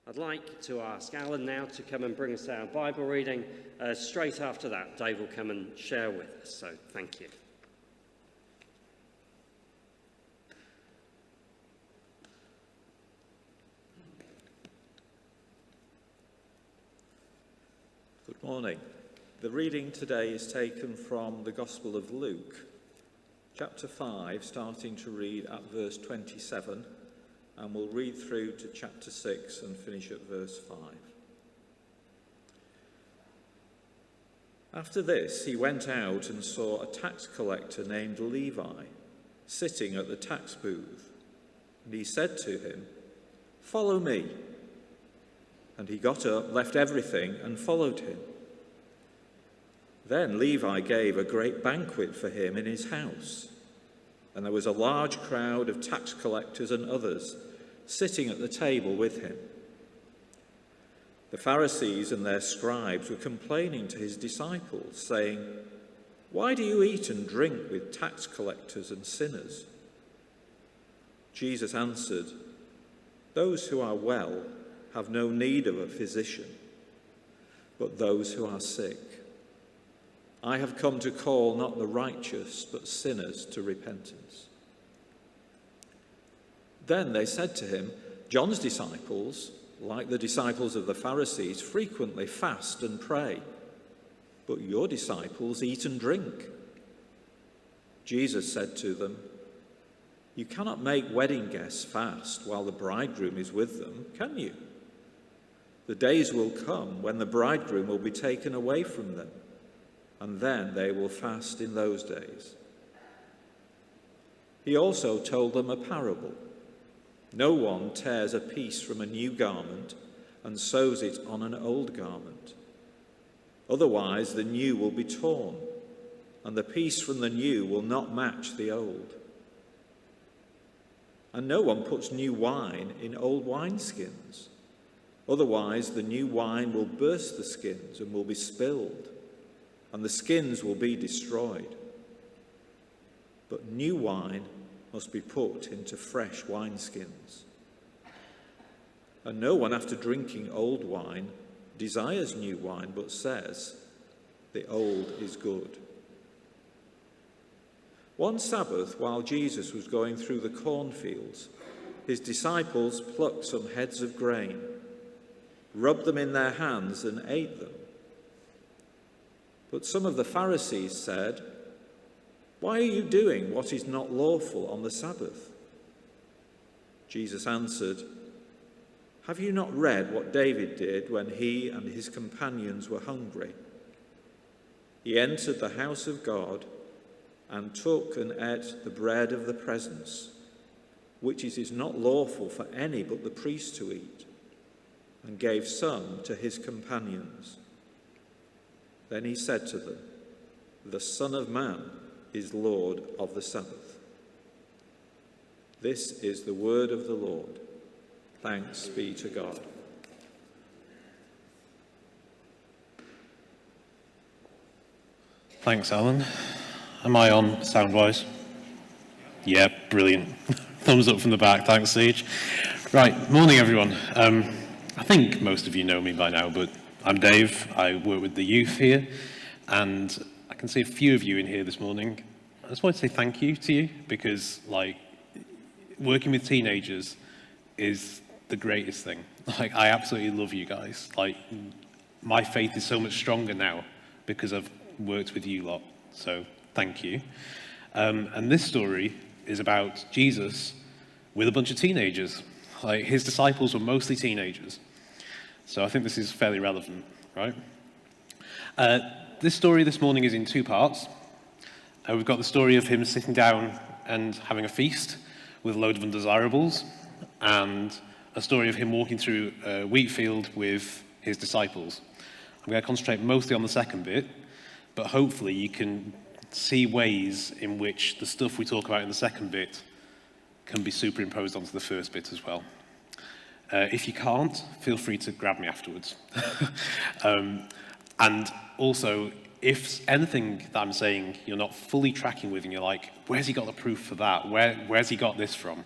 I'd like to ask Alan now to come and bring us our Bible reading. Straight after that, Dave will come and share with us, so thank you. Good morning. The reading today is taken from the Gospel of Luke, chapter 5, starting to read at verse 27, and we'll read through to chapter 6 and finish at verse 5. After this, he went out and saw a tax collector named Levi sitting at the tax booth, and he said to him, "Follow me." And he got up, left everything, and followed him. Then Levi gave a great banquet for him in his house, and there was a large crowd of tax collectors and others sitting at the table with him. The Pharisees and their scribes were complaining to his disciples, saying, "Why do you eat and drink with tax collectors and sinners?" Jesus answered, "Those who are well have no need of a physician, but those who are sick. I have come to call not the righteous, but sinners to repentance." Then they said to him, "John's disciples, like the disciples of the Pharisees, frequently fast and pray, but your disciples eat and drink." Jesus said to them, "You cannot make wedding guests fast while the bridegroom is with them, can you? The days will come when the bridegroom will be taken away from them, and then they will fast in those days." He also told them a parable. "No one tears a piece from a new garment and sews it on an old garment. Otherwise the new will be torn, and the piece from the new will not match the old. And no one puts new wine in old wineskins. Otherwise the new wine will burst the skins and will be spilled, and the skins will be destroyed. But new wine must be put into fresh wineskins. And no one, after drinking old wine, desires new wine, but says, 'The old is good.'" One Sabbath, while Jesus was going through the cornfields, his disciples plucked some heads of grain, rubbed them in their hands, and ate them. But some of the Pharisees said, "Why are you doing what is not lawful on the Sabbath?" Jesus answered, "Have you not read what David did when he and his companions were hungry? He entered the house of God and took and ate the bread of the presence, which it is not lawful for any but the priest to eat, and gave some to his companions. Then he said to them, 'The Son of Man is Lord of the Sabbath.'" This is the word of the Lord. Thanks be to God. Thanks, Alan. Am I on sound-wise? Yeah, brilliant. Thumbs up from the back. Thanks, Sage. Right, morning, everyone. I think most of you know me by now, but I'm Dave. I work with the youth here, and I can see a few of you in here this morning. I just want to say thank you to you, because, working with teenagers is the greatest thing. I absolutely love you guys. My faith is so much stronger now because I've worked with you lot. So thank you. And this story is about Jesus with a bunch of teenagers. His disciples were mostly teenagers. So I think this is fairly relevant, right? This story this morning is in two parts. We've got the story of him sitting down and having a feast with a load of undesirables, and a story of him walking through Wheatfield with his disciples. I'm going to concentrate mostly on the second bit, but hopefully you can see ways in which the stuff we talk about in the second bit can be superimposed onto the first bit as well. If you can't, feel free to grab me afterwards. And also, if anything that I'm saying you're not fully tracking with and you're like, where's he got the proof for that? Where's he got this from?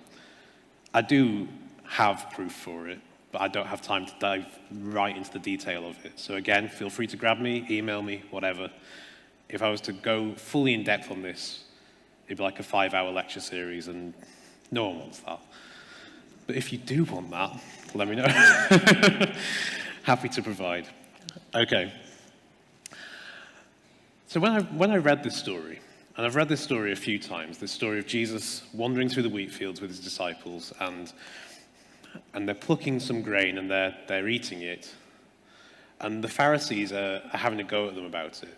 I do have proof for it. but I don't have time to dive right into the detail of it. So again, feel free to grab me, email me, whatever. If I was to go fully in depth on this, it'd be like a 5-hour lecture series, and no one wants that. But if you do want that, let me know. Happy to provide. Okay. So when I read this story, and I've read this story a few times, this story of Jesus wandering through the wheat fields with his disciples, and they're plucking some grain and they're eating it, and the Pharisees are having a go at them about it.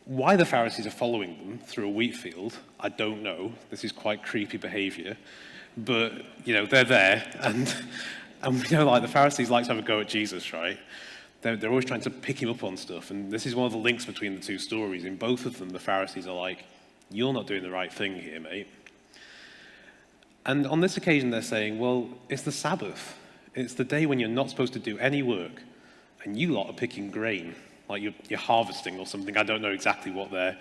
Why the Pharisees are following them through a wheat field, I don't know. This is quite creepy behavior. But, they're there, and like the Pharisees like to have a go at Jesus, right? They're always trying to pick him up on stuff, and this is one of the links between the two stories. In both of them, the Pharisees are like, you're not doing the right thing here, mate. And on this occasion, they're saying, well, it's the Sabbath. It's the day when you're not supposed to do any work, and you lot are picking grain, like you're harvesting or something. I don't know exactly what their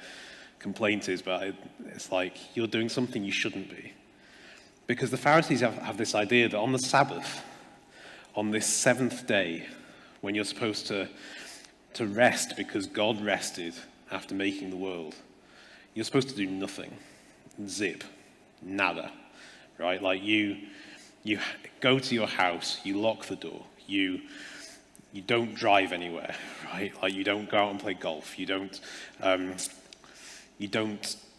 complaint is, but it's like you're doing something you shouldn't be. Because the Pharisees have this idea that on the Sabbath, on this seventh day, when you're supposed to rest because God rested after making the world, you're supposed to do nothing. Zip. Nada. Right? Like you go to your house, you lock the door, you don't drive anywhere, right? Like you don't go out and play golf, you don't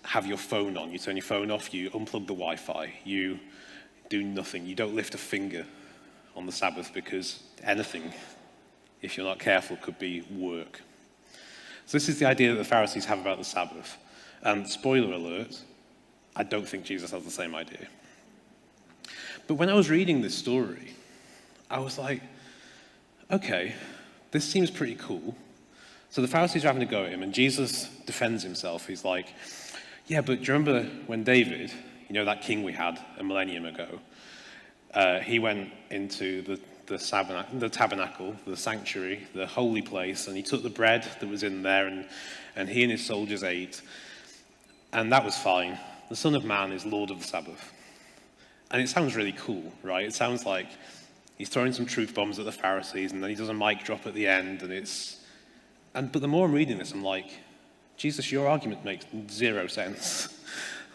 have your phone on, you turn your phone off, you unplug the Wi-Fi, you do nothing, you don't lift a finger on the Sabbath because anything, if you're not careful, could be work. So this is the idea that the Pharisees have about the Sabbath. And spoiler alert, I don't think Jesus has the same idea. But when I was reading this story, I was like, okay, this seems pretty cool. So the Pharisees are having a go at him, and Jesus defends himself. He's like, yeah, but do you remember when David, that king we had a millennium ago, he went into the tabernacle, the sanctuary, the holy place, and he took the bread that was in there, and he and his soldiers ate, and that was fine. The Son of Man is Lord of the Sabbath. And it sounds really cool, right? It sounds like he's throwing some truth bombs at the Pharisees, and then he does a mic drop at the end, but the more I'm reading this, I'm like, Jesus, your argument makes zero sense.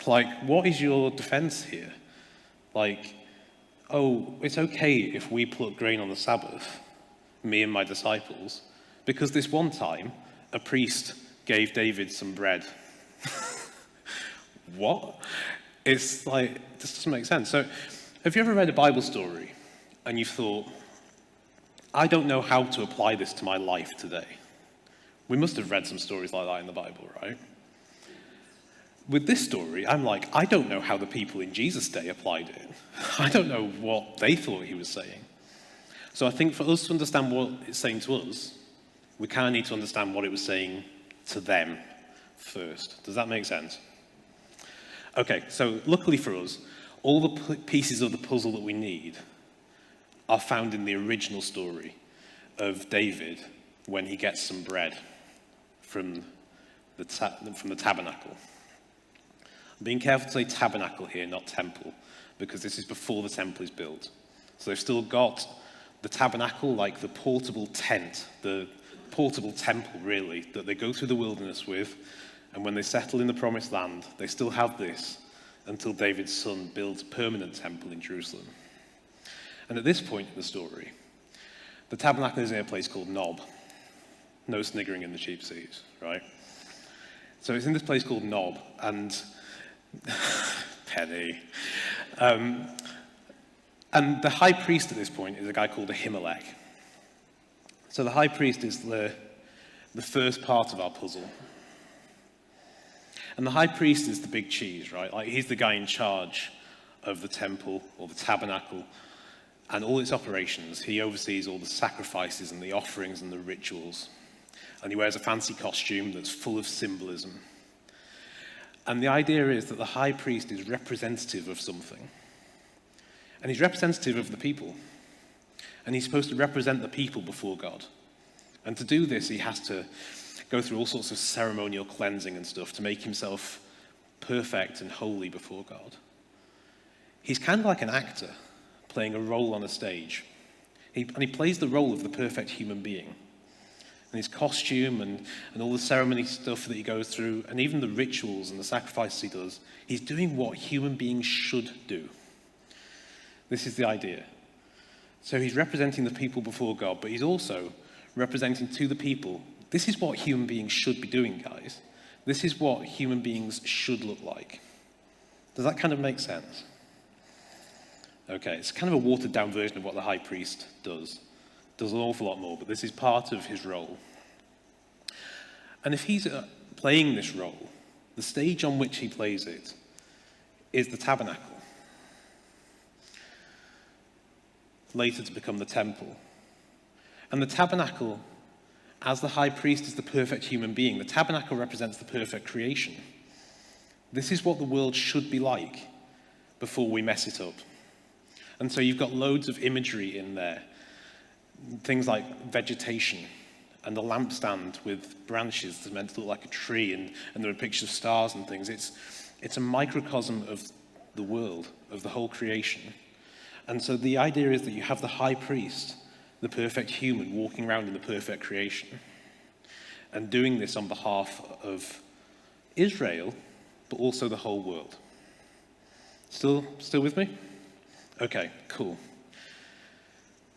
Like, what is your defense here? Like, oh, it's okay if we pluck grain on the Sabbath, me and my disciples, because this one time, a priest gave David some bread. What? It's like, this doesn't make sense. So, have you ever read a Bible story and you've thought, I don't know how to apply this to my life today? We must have read some stories like that in the Bible, right? With this story, I'm like, I don't know how the people in Jesus' day applied it. I don't know what they thought he was saying. So I think for us to understand what it's saying to us, we kind of need to understand what it was saying to them first. Does that make sense? Okay, so luckily for us, all the pieces of the puzzle that we need are found in the original story of David when he gets some bread from the tabernacle. I'm being careful to say tabernacle here, not temple, because this is before the temple is built. So they've still got the tabernacle, like the portable tent, the portable temple, really, that they go through the wilderness with. And when they settle in the promised land, they still have this until David's son builds a permanent temple in Jerusalem. And at this point in the story, the tabernacle is in a place called Nob. No sniggering in the cheap seats, right? So it's in this place called Nob, and Penny. And the high priest at this point is a guy called Ahimelech. So the high priest is the first part of our puzzle. And the high priest is the big cheese, right? Like he's the guy in charge of the temple or the tabernacle and all its operations. He oversees all the sacrifices and the offerings and the rituals. And he wears a fancy costume that's full of symbolism. And the idea is that the high priest is representative of something. And he's representative of the people. And he's supposed to represent the people before God. And to do this, he has to go through all sorts of ceremonial cleansing and stuff to make himself perfect and holy before God. He's kind of like an actor playing a role on a stage. And he plays the role of the perfect human being. And his costume and all the ceremony stuff that he goes through, and even the rituals and the sacrifices he does, he's doing what human beings should do. This is the idea. So he's representing the people before God, but he's also representing to the people, this is what human beings should be doing, guys. This is what human beings should look like. Does that kind of make sense? Okay, it's kind of a watered-down version of what the high priest does. Does an awful lot more, but this is part of his role. And if he's playing this role, the stage on which he plays it is the tabernacle, later to become the temple. And the tabernacle, as the high priest is the perfect human being, the tabernacle represents the perfect creation. This is what the world should be like before we mess it up. And so you've got loads of imagery in there. Things like vegetation and the lampstand with branches that's meant to look like a tree, and there are pictures of stars and things. It's a microcosm of the world, of the whole creation. And so the idea is that you have the high priest, the perfect human, walking around in the perfect creation and doing this on behalf of Israel, but also the whole world. Still with me? Okay, cool.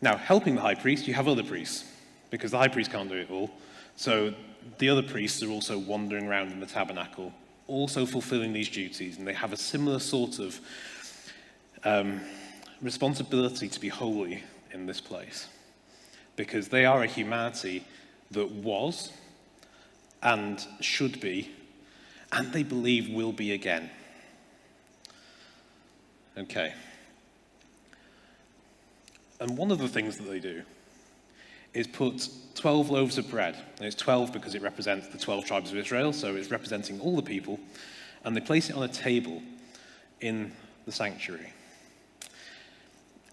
Now, helping the high priest, you have other priests, because the high priest can't do it all. So the other priests are also wandering around in the tabernacle, also fulfilling these duties, and they have a similar sort of responsibility to be holy in this place, because they are a humanity that was and should be, and they believe will be again. Okay. And one of the things that they do is put 12 loaves of bread. And it's 12 because it represents the 12 tribes of Israel, so it's representing all the people. And they place it on a table in the sanctuary.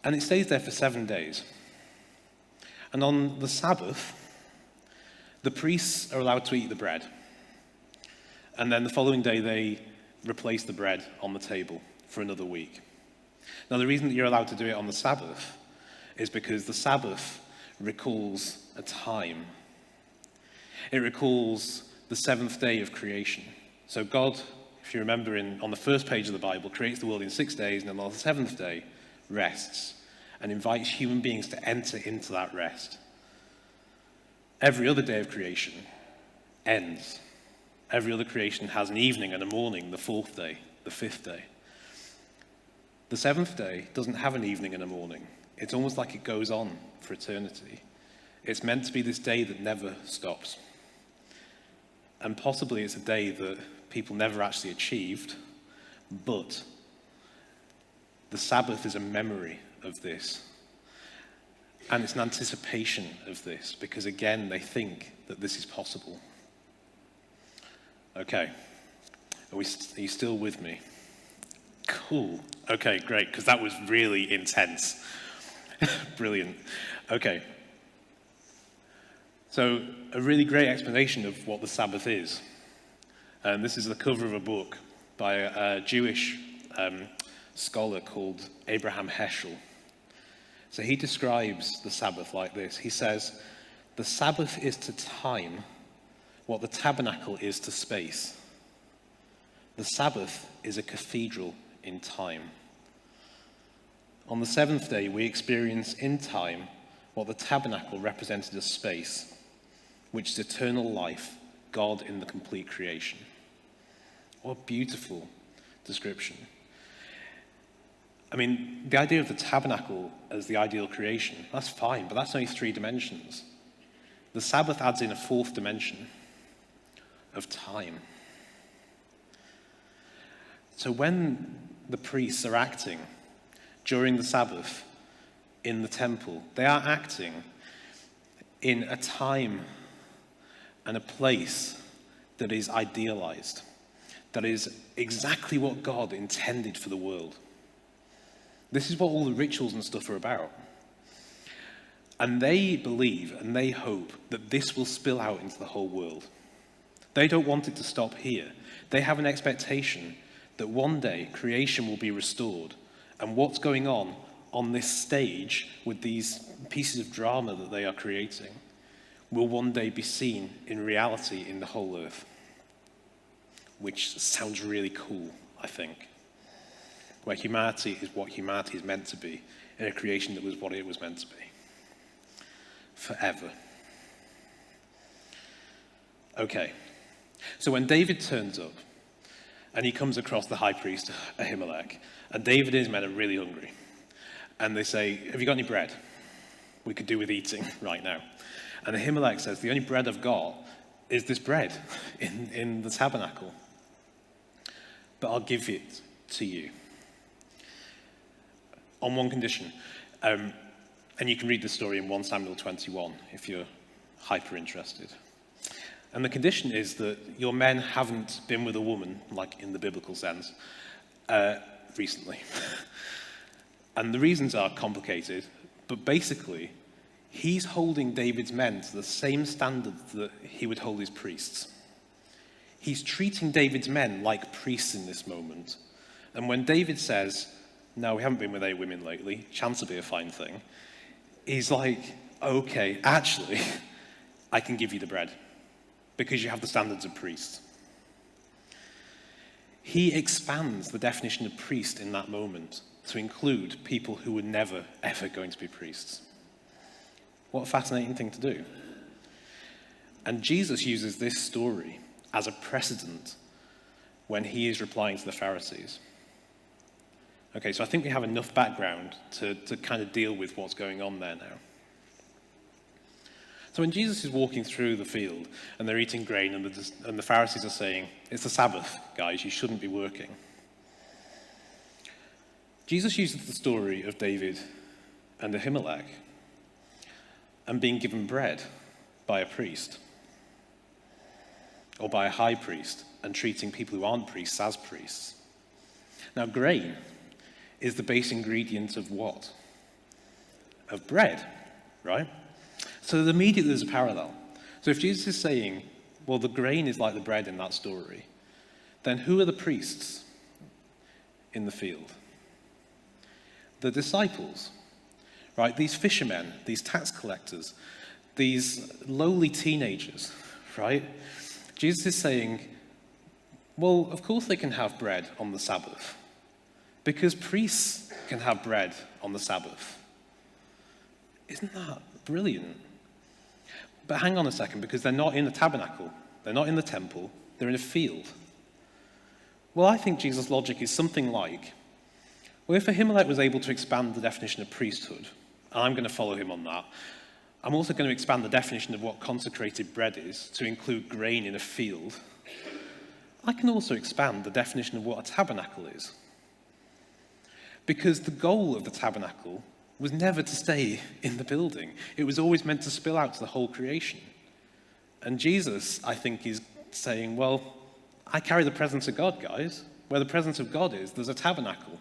And it stays there for 7 days. And on the Sabbath, the priests are allowed to eat the bread. And then the following day, they replace the bread on the table for another week. Now, the reason that you're allowed to do it on the Sabbath is because the Sabbath recalls a time. It recalls the seventh day of creation. So God, if you remember on the first page of the Bible, creates the world in 6 days, and then on the seventh day rests and invites human beings to enter into that rest. Every other day of creation ends. Every other creation has an evening and a morning, the fourth day, the fifth day. The seventh day doesn't have an evening and a morning. It's almost like it goes on for eternity. It's meant to be this day that never stops. And possibly it's a day that people never actually achieved, but the Sabbath is a memory of this. And it's an anticipation of this, because again, they think that this is possible. Okay. Are you still with me? Cool. Okay, great, because that was really intense. Brilliant. Okay. So, a really great explanation of what the Sabbath is. And this is the cover of a book by a Jewish scholar called Abraham Heschel. So he describes the Sabbath like this. He says, the Sabbath is to time what the tabernacle is to space. The Sabbath is a cathedral in time. On the seventh day, we experience in time what the tabernacle represented as space, which is eternal life, God in the complete creation. What a beautiful description. I mean, the idea of the tabernacle as the ideal creation, that's fine, but that's only 3 dimensions. The Sabbath adds in a 4th dimension of time. So when the priests are acting during the Sabbath in the temple, they are acting in a time and a place that is idealized, that is exactly what God intended for the world. This is what all the rituals and stuff are about. And they believe and they hope that this will spill out into the whole world. They don't want it to stop here. They have an expectation that one day creation will be restored, and what's going on on this stage with these pieces of drama that they are creating will one day be seen in reality in the whole earth, which sounds really cool, I think, where humanity is what humanity is meant to be in a creation that was what it was meant to be forever. Okay, so when David turns up and he comes across the high priest Ahimelech, and David and his men are really hungry, and they say, have you got any bread? We could do with eating right now. And Ahimelech says, the only bread I've got is this bread in the tabernacle, but I'll give it to you on one condition. And you can read the story in 1 Samuel 21 if you're hyper interested. And the condition is that your men haven't been with a woman, like in the biblical sense, recently. And the reasons are complicated, but basically, he's holding David's men to the same standards that he would hold his priests. He's treating David's men like priests in this moment. And when David says, no, we haven't been with any women lately, chance will be a fine thing, he's like, okay, actually, I can give you the bread because you have the standards of priests. He expands the definition of priest in that moment to include people who were never, ever going to be priests. What a fascinating thing to do. And Jesus uses this story as a precedent when he is replying to the Pharisees. Okay, so I think we have enough background to kind of deal with what's going on there now. So when Jesus is walking through the field and they're eating grain and the Pharisees are saying, it's the Sabbath, guys, you shouldn't be working. Jesus uses the story of David and Ahimelech and being given bread by a priest or by a high priest and treating people who aren't priests as priests. Now, grain is the base ingredient of what? Of bread, right? So immediately there's a parallel. So if Jesus is saying, well, the grain is like the bread in that story, then who are the priests in the field? The disciples, right? These fishermen, these tax collectors, these lowly teenagers, right? Jesus is saying, well, of course they can have bread on the Sabbath, because priests can have bread on the Sabbath. Isn't that brilliant? But hang on a second, because they're not in the tabernacle, they're not in the temple, they're in a field. Well, I think Jesus' logic is something like, well, if Ahimelech was able to expand the definition of priesthood, and I'm going to follow him on that, I'm also going to expand the definition of what consecrated bread is to include grain in a field. I can also expand the definition of what a tabernacle is. Because the goal of the tabernacle was never to stay in the building. It was always meant to spill out to the whole creation. And Jesus, I think, is saying, well, I carry the presence of God, guys. Where the presence of God is, there's a tabernacle.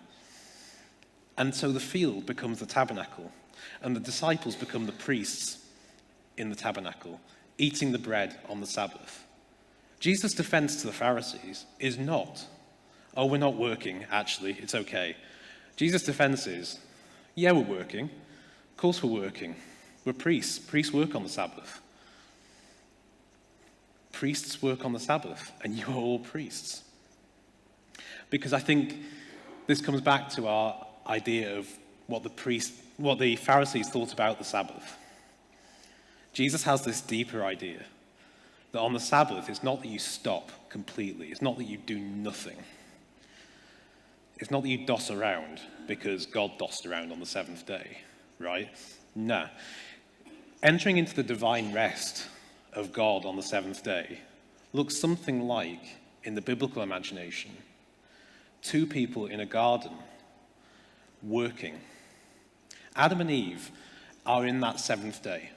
And so the field becomes the tabernacle, and the disciples become the priests in the tabernacle, eating the bread on the Sabbath. Jesus' defense to the Pharisees is not, oh, we're not working, actually, it's okay. Jesus' defense is, yeah, we're working. Of course we're working. We're priests. Priests work on the Sabbath. Priests work on the Sabbath, and you are all priests. Because I think this comes back to our idea of what the Pharisees thought about the Sabbath. Jesus has this deeper idea that on the Sabbath, it's not that you stop completely. It's not that you do nothing. It's not that you doss around because God dossed around on the seventh day, right? No. Entering into the divine rest of God on the seventh day looks something like, in the biblical imagination, two people in a garden working. Adam and Eve are in that seventh day.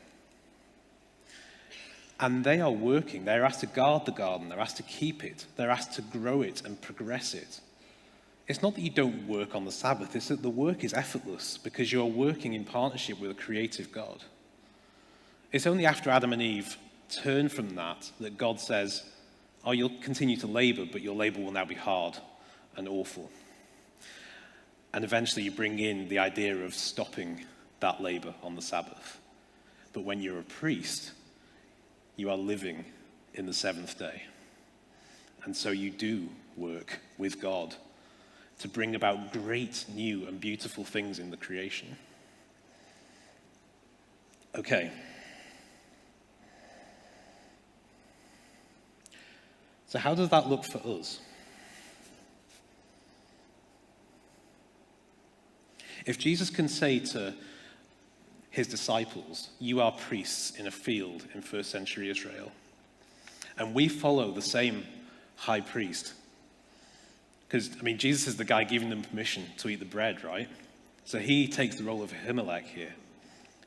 And they are working. They're asked to guard the garden. They're asked to keep it. They're asked to grow it and progress it. It's not that you don't work on the Sabbath. It's that the work is effortless because you're working in partnership with a creative God. It's only after Adam and Eve turn from that that God says, oh, you'll continue to labor, but your labor will now be hard and awful. And eventually you bring in the idea of stopping that labor on the Sabbath. But when you're a priest, you are living in the seventh day. And so you do work with God to bring about great, new, and beautiful things in the creation. Okay. So how does that look for us? If Jesus can say to his disciples, "You are priests in a field in first century Israel," and we follow the same high priest, because, Jesus is the guy giving them permission to eat the bread, right? So he takes the role of Ahimelech here.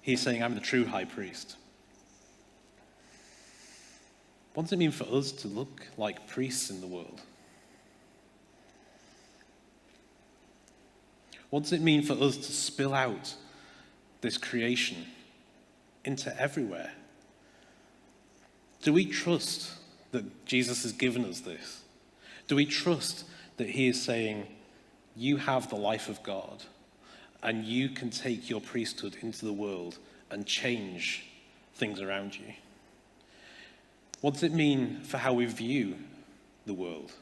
He's saying, "I'm the true high priest." What does it mean for us to look like priests in the world? What does it mean for us to spill out this creation into everywhere? Do we trust that Jesus has given us this? Do we trust that he is saying, you have the life of God, and you can take your priesthood into the world and change things around you? What does it mean for how we view the world?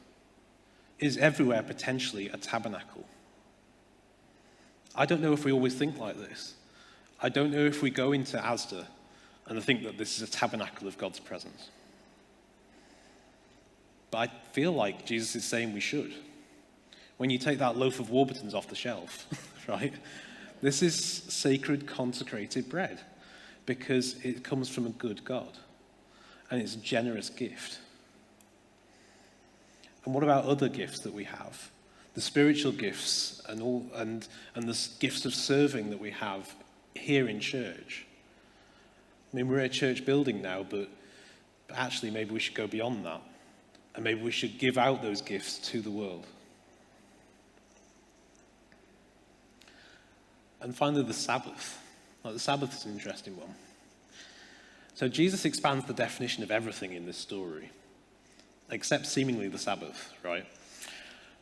Is everywhere potentially a tabernacle? I don't know if we always think like this. I don't know if we go into Asda and think that this is a tabernacle of God's presence. But I feel like Jesus is saying we should. When you take that loaf of Warburtons off the shelf, right? This is sacred, consecrated bread because it comes from a good God and it's a generous gift. And what about other gifts that we have? The spiritual gifts and the gifts of serving that we have here in church. We're a church building now, but actually maybe we should go beyond that. And maybe we should give out those gifts to the world. And finally, the Sabbath. The Sabbath is an interesting one. So Jesus expands the definition of everything in this story, except seemingly the Sabbath, right?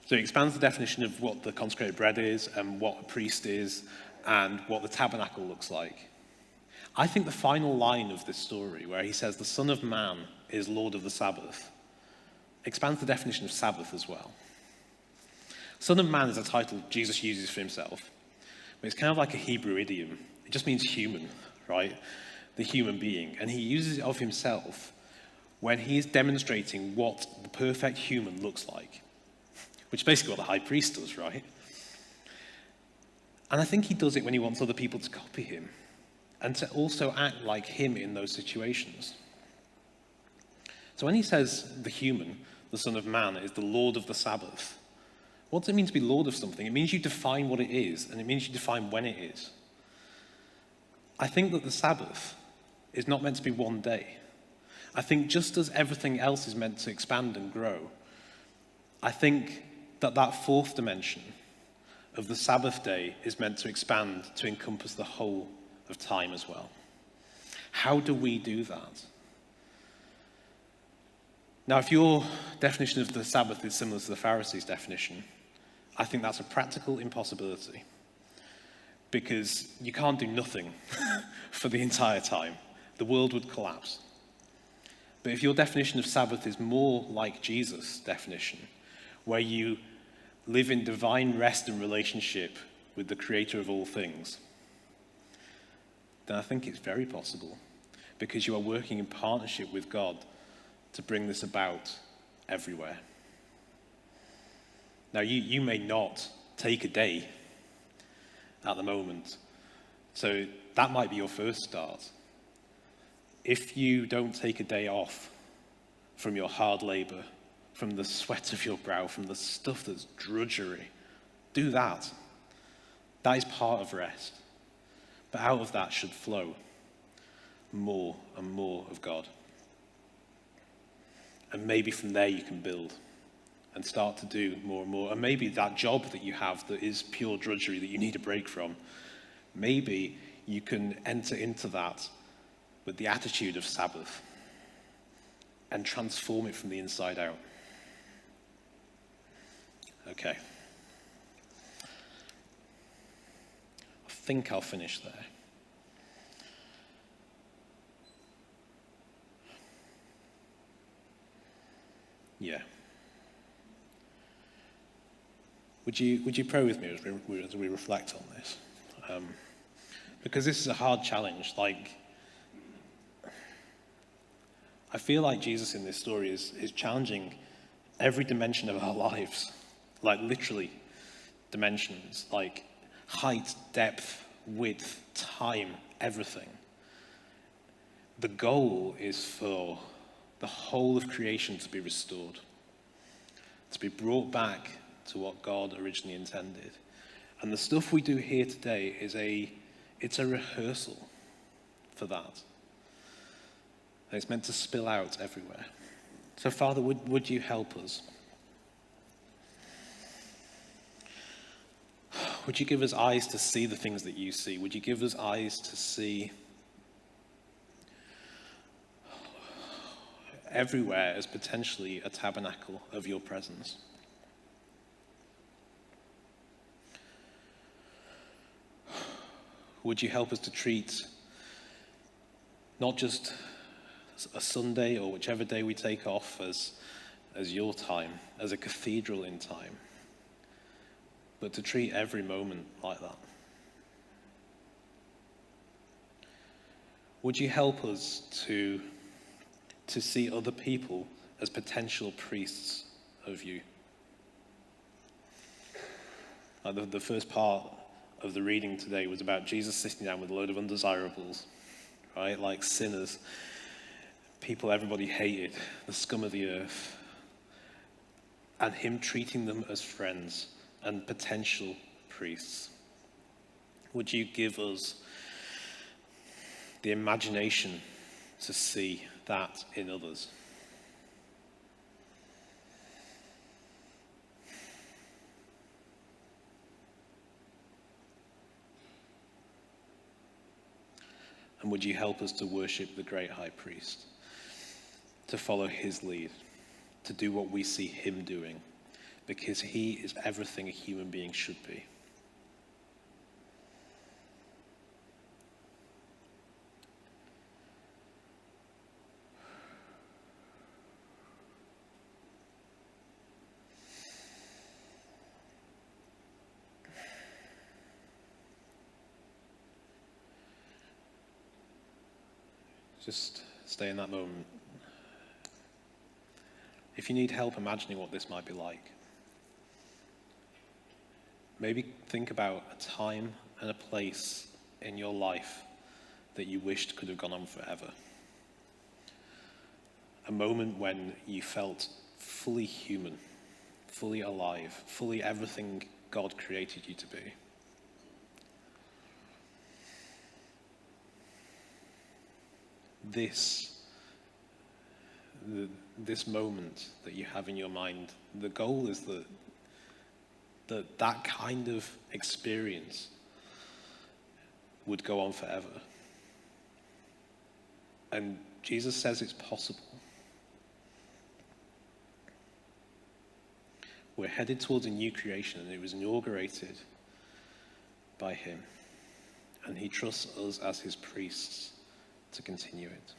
So he expands the definition of what the consecrated bread is and what a priest is and what the tabernacle looks like. I think the final line of this story, where he says the Son of Man is Lord of the Sabbath, expands the definition of Sabbath as well. Son of Man is a title Jesus uses for himself, but it's kind of like a Hebrew idiom. It just means human, right? The human being. And he uses it of himself when he is demonstrating what the perfect human looks like, which is basically what the high priest does, right? And I think he does it when he wants other people to copy him and to also act like him in those situations. So when he says the human, the Son of Man, is the Lord of the Sabbath, what does it mean to be Lord of something? It means you define what it is, and it means you define when it is. I think that the Sabbath is not meant to be one day. I think just as everything else is meant to expand and grow, I think that fourth dimension of the Sabbath day is meant to expand to encompass the whole of time as well. How do we do that? Now, if your definition of the Sabbath is similar to the Pharisees' definition, I think that's a practical impossibility, because you can't do nothing for the entire time. The world would collapse. But if your definition of Sabbath is more like Jesus' definition, where you live in divine rest and relationship with the creator of all things, then I think it's very possible, because you are working in partnership with God to bring this about everywhere. Now, you may not take a day at the moment, so that might be your first start. If you don't take a day off from your hard labor, from the sweat of your brow, from the stuff that's drudgery, do that. That is part of rest. But out of that should flow more and more of God. And maybe from there you can build and start to do more and more. And maybe that job that you have that is pure drudgery that you need a break from, maybe you can enter into that with the attitude of Sabbath and transform it from the inside out. Okay. think I'll finish there. Yeah. Would you pray with me as we reflect on this? Because this is a hard challenge. Like, I feel like Jesus in this story is challenging every dimension of our lives, like literally dimensions, like height, depth, width, time, everything. The goal is for the whole of creation to be restored, to be brought back to what God originally intended. And the stuff we do here today it's a rehearsal for that. And it's meant to spill out everywhere. So Father, would you help us? Would you give us eyes to see the things that you see? Would you give us eyes to see everywhere as potentially a tabernacle of your presence? Would you help us to treat not just a Sunday or whichever day we take off as your time, as a cathedral in time, but to treat every moment like that? Would you help us to see other people as potential priests of you? The first part of the reading today was about Jesus sitting down with a load of undesirables, right? Like sinners, people everybody hated, the scum of the earth, and him treating them as friends and potential priests. Would you give us the imagination to see that in others? And would you help us to worship the great high priest, to follow his lead, to do what we see him doing, because he is everything a human being should be. Just stay in that moment. If you need help imagining what this might be like, maybe think about a time and a place in your life that you wished could have gone on forever. A moment when you felt fully human, fully alive, fully everything God created you to be. This moment that you have in your mind, the goal is that kind of experience would go on forever. And Jesus says it's possible. We're headed towards a new creation, and it was inaugurated by him. And he trusts us as his priests to continue it.